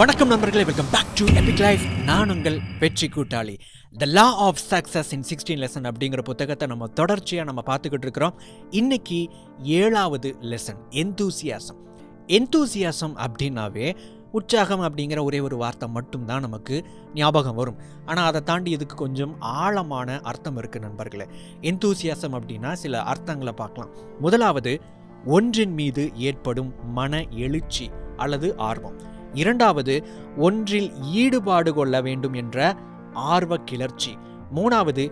வணக்கம் நண்பர்களே, welcome back to Epic Life. நான் உங்கள் வெற்றி கூட்டாளி. The law of success in 16 lesson அப்படிங்கிற புத்தகத்தை நம்ம தொடர்ச்சியாக பார்த்துக்கிட்டு இருக்கிறோம். இன்னைக்கு 7வது லெசன், எந்தூசியாசம். எந்தூசியாசம் அப்படின்னாவே உற்சாகம் அப்படிங்கிற ஒரே ஒரு வார்த்தை மட்டும்தான் நமக்கு ஞாபகம் வரும். ஆனால் அதை தாண்டி இதுக்கு கொஞ்சம் ஆழமான அர்த்தம் இருக்குது நண்பர்களே. எந்தூசியாசம் அப்படின்னா சில அர்த்தங்களை பார்க்கலாம். முதலாவது, ஒன்றின் மீது ஏற்படும் மன எழுச்சி அல்லது ஆர்வம். இரண்டாவது, ஒன்றில் ஈடுபாடு கொள்ள வேண்டும் என்ற ஆர்வ கிளர்ச்சி. மூணாவது,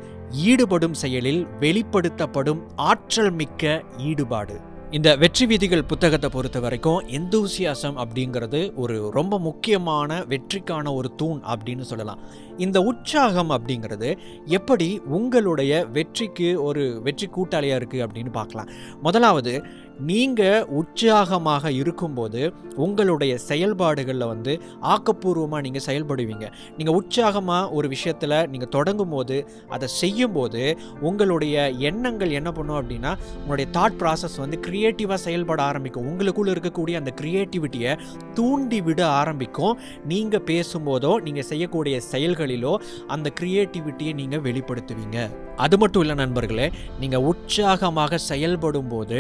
ஈடுபடும் செயலில் வெளிப்படுத்தப்படும் ஆற்றல் மிக்க ஈடுபாடு. இந்த வெற்றி விதிகள் புத்தகத்தை பொறுத்த வரைக்கும் எந்தூசியாசம் அப்படிங்கிறது ஒரு ரொம்ப முக்கியமான வெற்றிக்கான ஒரு தூண் அப்படின்னு சொல்லலாம். இந்த உற்சாகம் அப்படிங்கிறது எப்படி உங்களுடைய வெற்றிக்கு ஒரு வெற்றி கூட்டாளியாக இருக்குது அப்படின்னு பார்க்கலாம். முதலாவது, நீங்கள் உற்சாகமாக இருக்கும்போது உங்களுடைய செயல்பாடுகளில் ஆக்கப்பூர்வமாக நீங்கள் செயல்படுவீங்க. நீங்கள் உற்சாகமாக ஒரு விஷயத்தில் நீங்கள் தொடங்கும் போது, அதை செய்யும்போது உங்களுடைய எண்ணங்கள் என்ன பண்ணும் அப்படின்னா, உங்களுடைய தாட் ப்ராசஸ் கிரியேட்டிவாக செயல்பட ஆரம்பிக்கும். உங்களுக்குள்ளே இருக்கக்கூடிய அந்த கிரியேட்டிவிட்டியை தூண்டி விட ஆரம்பிக்கும். நீங்கள் பேசும்போதோ நீங்கள் செய்யக்கூடிய செயல்களிலோ அந்த கிரியேட்டிவிட்டியை நீங்கள் வெளிப்படுத்துவீங்க. அது மட்டும் இல்லை நண்பர்களே, நீங்கள் உற்சாகமாக செயல்படும் போது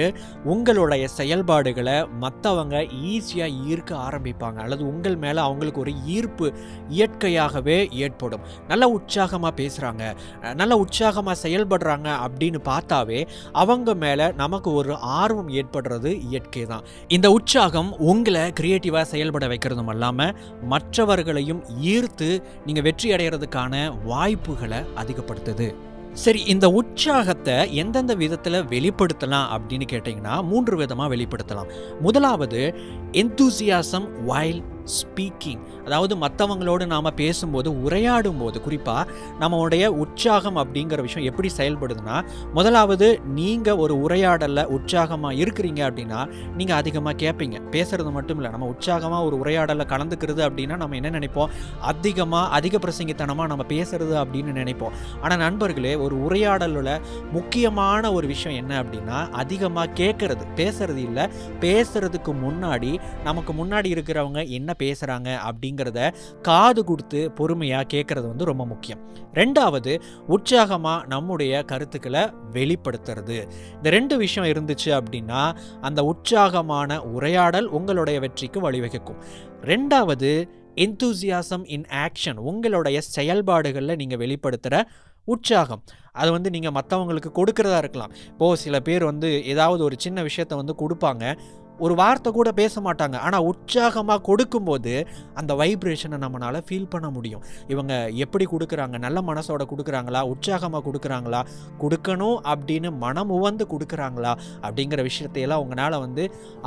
உங்களுடைய செயல்பாடுகளை மற்றவங்க ஈஸியாக ஈர்க்க ஆரம்பிப்பாங்க, அல்லது உங்கள் மேலே அவங்களுக்கு ஒரு ஈர்ப்பு இயற்கையாகவே ஏற்படும். நல்ல உற்சாகமாக பேசுகிறாங்க, நல்ல உற்சாகமாக செயல்படுறாங்க அப்படின்னு பார்த்தாவே அவங்க மேலே நமக்கு ஒரு ஆர்வம் ஏற்படுறது இயற்கை தான். இந்த உற்சாகம் உங்களை கிரியேட்டிவாக செயல்பட வைக்கிறதும் இல்லாமல் மற்றவர்களையும் ஈர்த்து நீங்கள் வெற்றி அடைகிறதுக்கான வாய்ப்புகளை அதிகப்படுத்துது. சரி, இந்த உற்சாகத்தை எந்தெந்த விதத்தில் வெளிப்படுத்தலாம் அப்படின்னு கேட்டிங்கன்னா 3 விதமாக வெளிப்படுத்தலாம். முதலாவது, enthusiasm while ஸ்பீக்கிங். அதாவது மற்றவங்களோடு நாம் பேசும்போது, உரையாடும் போது, குறிப்பாக நம்மளுடைய உற்சாகம் அப்படிங்கிற விஷயம் எப்படி செயல்படுதுன்னா, முதலாவது நீங்கள் ஒரு உரையாடலில் உற்சாகமாக இருக்கிறீங்க அப்படின்னா நீங்கள் அதிகமாக கேட்பீங்க. பேசுகிறது மட்டும் இல்லை, நம்ம உற்சாகமாக ஒரு உரையாடலில் கலந்துக்கிறது அப்படின்னா நம்ம என்ன நினைப்போம், அதிக பிரசங்கித்தனமாக நம்ம பேசுறது அப்படின்னு நினைப்போம். ஆனால் நண்பர்களே, ஒரு உரையாடலில் முக்கியமான ஒரு விஷயம் என்ன அப்படின்னா, அதிகமாக கேட்கறது, பேசுறது இல்லை. பேசுறதுக்கு முன்னாடி நமக்கு முன்னாடி இருக்கிறவங்க என்ன பேசுறாங்க அப்படிங்கிறத காது கொடுத்து பொறுமையாக கேட்கறது ரொம்ப முக்கியம். ரெண்டாவது, உற்சாகமாக நம்முடைய கருத்துக்களை வெளிப்படுத்துறது. இந்த 2 விஷயம் இருந்துச்சு அப்படின்னா அந்த உற்சாகமான உரையாடல் உங்களுடைய வெற்றிக்கு வழிவகுக்கும். ரெண்டாவது, enthusiasm in action. உங்களுடைய செயல்பாடுகளில் நீங்கள் வெளிப்படுத்துகிற உற்சாகம். அது நீங்கள் மற்றவங்களுக்கு கொடுக்கறதா இருக்கலாம். இப்போது சில பேர் ஏதாவது ஒரு சின்ன விஷயத்தை கொடுப்பாங்க, ஒரு வார்த்தை கூட பேச மாட்டாங்க. ஆனால் உற்சாகமாக கொடுக்கும்போது அந்த வைப்ரேஷனை நம்மளால் ஃபீல் பண்ண முடியும். இவங்க எப்படி கொடுக்குறாங்க, நல்ல மனசோட கொடுக்குறாங்களா, உற்சாகமாக கொடுக்குறாங்களா, கொடுக்கணும் அப்படின்னு மனம் உவந்து கொடுக்குறாங்களா அப்படிங்கிற விஷயத்தையெல்லாம் உங்களால்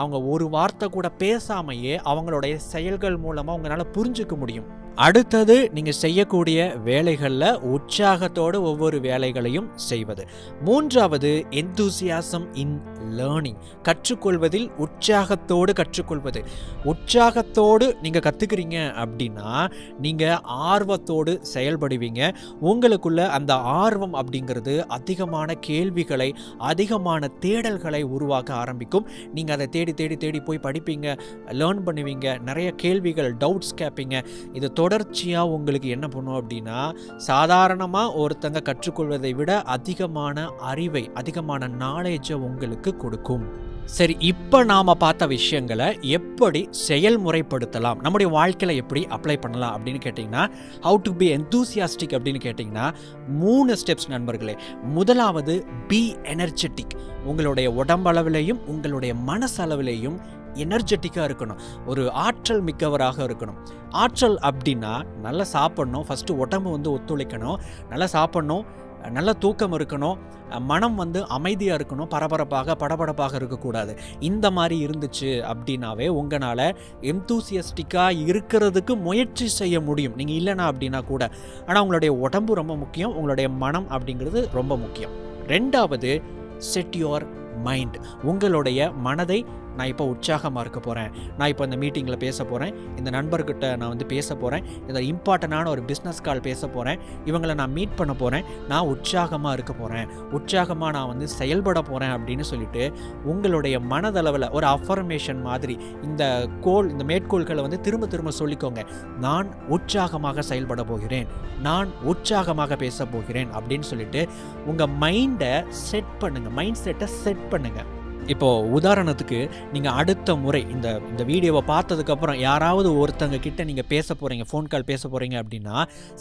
அவங்க ஒரு வார்த்தை கூட பேசாமையே அவங்களுடைய செயல்கள் மூலமாக உங்களால் புரிஞ்சுக்க முடியும். அடுத்தது, நீங்கள் செய்யக்கூடிய வேலைகளில் உற்சாகத்தோடு ஒவ்வொரு வேலைகளையும் செய்வது. மூன்றாவது, enthusiasm in learning. கற்றுக்கொள்வதில் உற்சாகத்தோடு கற்றுக்கொள்வது. உற்சாகத்தோடு நீங்கள் கற்றுக்கிறீங்க அப்படின்னா நீங்கள் ஆர்வத்தோடு செயல்படுவீங்க. உங்களுக்குள்ள அந்த ஆர்வம் அப்படிங்கிறது அதிகமான கேள்விகளை, அதிகமான தேடல்களை உருவாக்க ஆரம்பிக்கும். நீங்கள் அதை தேடி தேடி தேடி போய் படிப்பீங்க, லேர்ன் பண்ணுவீங்க, நிறைய கேள்விகள், டவுட்ஸ் கேட்பீங்க. இது தொடர்ச்சியாக உங்களுக்கு என்ன பண்ணும் அப்படின்னா, சாதாரணமாக ஒருத்தங்க கற்றுக்கொள்வதை விட அதிகமான அறிவை, அதிகமான நாலேஜை உங்களுக்கு கொடுக்கும். சரி, இப்போ நாம் பார்த்த விஷயங்களை எப்படி செயல்முறைப்படுத்தலாம், நம்முடைய வாழ்க்கையில் எப்படி அப்ளை பண்ணலாம் அப்படின்னு கேட்டிங்கன்னா, ஹவு டு பி enthusiastic அப்படின்னு கேட்டிங்கன்னா 3 ஸ்டெப்ஸ் நண்பர்களே. முதலாவது, பி எனர்ஜெட்டிக். உங்களுடைய உடம்பளவிலையும் உங்களுடைய மனசளவிலையும் எனர்ஜெட்டிக்காக இருக்கணும், ஒரு ஆற்றல் மிக்கவராக இருக்கணும். ஆற்றல் அப்படின்னா நல்லா சாப்பிட்ணும், ஃபஸ்ட்டு உடம்பு ஒத்துழைக்கணும், நல்லா சாப்பிட்ணும், நல்ல தூக்கம் இருக்கணும், மனம் அமைதியாக இருக்கணும், படபடப்பாக இருக்கக்கூடாது. இந்த மாதிரி இருந்துச்சு அப்படின்னாவே உங்களால் எந்தூசியஸ்டிக்காக இருக்கிறதுக்கு முயற்சி செய்ய முடியும், நீங்கள் இல்லைனா அப்படின்னா கூட. ஆனால் உங்களுடைய உடம்பு ரொம்ப முக்கியம், உங்களுடைய மனம் அப்படிங்கிறது ரொம்ப முக்கியம். ரெண்டாவது, செட் யுவர் மைண்ட். உங்களுடைய மனதை நான் இப்போ உற்சாகமாக இருக்க போகிறேன், நான் இப்போ இந்த மீட்டிங்கில் பேச போகிறேன், இந்த நண்பர்கிட்ட நான் வந்து பேச போகிறேன், இந்த இம்பார்ட்டண்டான ஒரு பிஸ்னஸ் கால் பேச போகிறேன், இவங்களை நான் மீட் பண்ண போகிறேன், நான் உற்சாகமாக இருக்க போகிறேன், உற்சாகமாக நான் வந்து செயல்பட போகிறேன் அப்படின்னு சொல்லிட்டு உங்களுடைய மனதளவில் ஒரு அஃபர்மேஷன் மாதிரி இந்த மேற்கோள்களை வந்து திரும்ப திரும்ப சொல்லிக்கோங்க. நான் உற்சாகமாக செயல்பட போகிறேன், நான் உற்சாகமாக பேச போகிறேன் அப்படின்னு சொல்லிட்டு உங்கள் மைண்டை செட் பண்ணுங்கள், மைண்ட் செட்டை செட் பண்ணுங்கள். இப்போது உதாரணத்துக்கு நீங்கள் அடுத்த முறை இந்த வீடியோவை பார்த்ததுக்கப்புறம் யாராவது ஒருத்தங்க கிட்ட நீங்கள் பேச போகிறீங்க, ஃபோன் கால் பேச போகிறீங்க அப்படின்னா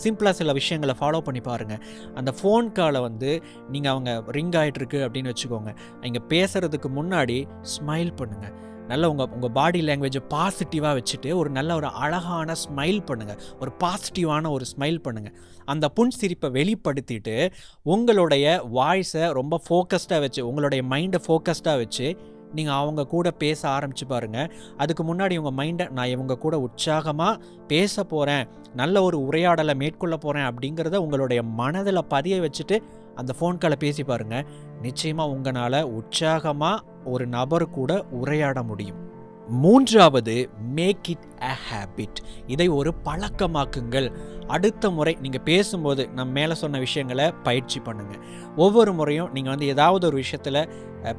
சிம்பிளாக சில விஷயங்களை ஃபாலோ பண்ணி பாருங்கள். அந்த ஃபோன் காலை வந்து நீங்கள் அவங்க ரிங் ஆகிட்டுருக்கு அப்படின்னு வச்சுக்கோங்க, இங்கே பேசுகிறதுக்கு முன்னாடி ஸ்மைல் பண்ணுங்கள். நல்ல உங்கள் பாடி லாங்குவேஜை பாசிட்டிவாக வச்சுட்டு ஒரு நல்ல ஒரு அழகான ஸ்மைல் பண்ணுங்கள், ஒரு பாசிட்டிவான ஒரு ஸ்மைல் பண்ணுங்கள். அந்த புன்சிரிப்பை வெளிப்படுத்திட்டு உங்களுடைய வாய்ஸை ரொம்ப ஃபோக்கஸ்டாக வச்சு, உங்களுடைய மைண்டை ஃபோக்கஸ்டாக வச்சு நீங்கள் அவங்க கூட பேச ஆரம்பித்து பாருங்கள். அதுக்கு முன்னாடி உங்கள் மைண்டை நான் இவங்க கூட உற்சாகமாக பேச போகிறேன், நல்ல ஒரு உரையாடலை மேற்கொள்ள போகிறேன் அப்படிங்கிறத உங்களுடைய மனதில் பதிய வச்சுட்டு அந்த ஃபோன் காலை பேசி பாருங்கள். நிச்சயமாக உங்களால் உற்சாகமாக ஒரு நபர் கூட உரையாட முடியும். மூன்றாவது, மேக் இட் அ ஹேபிட். இதை ஒரு பழக்கமாக்குங்கள். அடுத்த முறை நீங்கள் பேசும்போது நம்ம மேலே சொன்ன விஷயங்களை பயிற்சி பண்ணுங்கள். ஒவ்வொரு முறையும் நீங்கள் வந்து ஏதாவது ஒரு விஷயத்தில்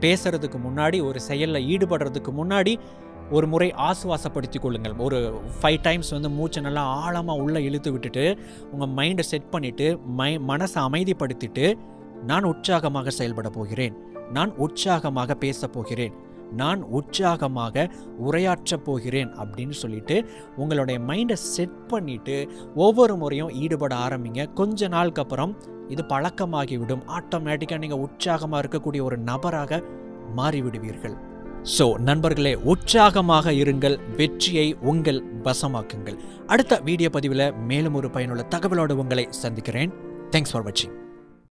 பேசுகிறதுக்கு முன்னாடி, ஒரு செயலில் ஈடுபடுறதுக்கு முன்னாடி ஒரு முறை ஆசுவாசப்படுத்தி கொள்ளுங்கள். ஒரு 5 டைம்ஸ் வந்து மூச்சை நல்லா ஆழமாக உள்ளே இழுத்து விட்டுட்டு உங்கள் மைண்டை செட் பண்ணிவிட்டு மனசை அமைதிப்படுத்திட்டு நான் உற்சாகமாக செயல்பட போகிறேன், நான் உற்சாகமாக பேச போகிறேன், நான் உற்சாகமாக உரையாற்றப் போகிறேன் அப்படின்னு சொல்லிட்டு உங்களுடைய மைண்டை செட் பண்ணிவிட்டு ஒவ்வொரு முறையும் ஈடுபட ஆரம்பிங்க. கொஞ்ச நாளுக்கு அப்புறம் இது பழக்கமாகிவிடும். ஆட்டோமேட்டிக்காக நீங்கள் உற்சாகமாக இருக்கக்கூடிய ஒரு நபராக மாறிவிடுவீர்கள். ஸோ நண்பர்களே, உற்சாகமாக இருங்கள், வெற்றியை உங்கள் வசமாக்குங்கள். அடுத்த வீடியோ பதிவில் மேலும் ஒரு பயனுள்ள தகவலோடு உங்களை சந்திக்கிறேன். தேங்க்ஸ் ஃபார் வாட்சிங்.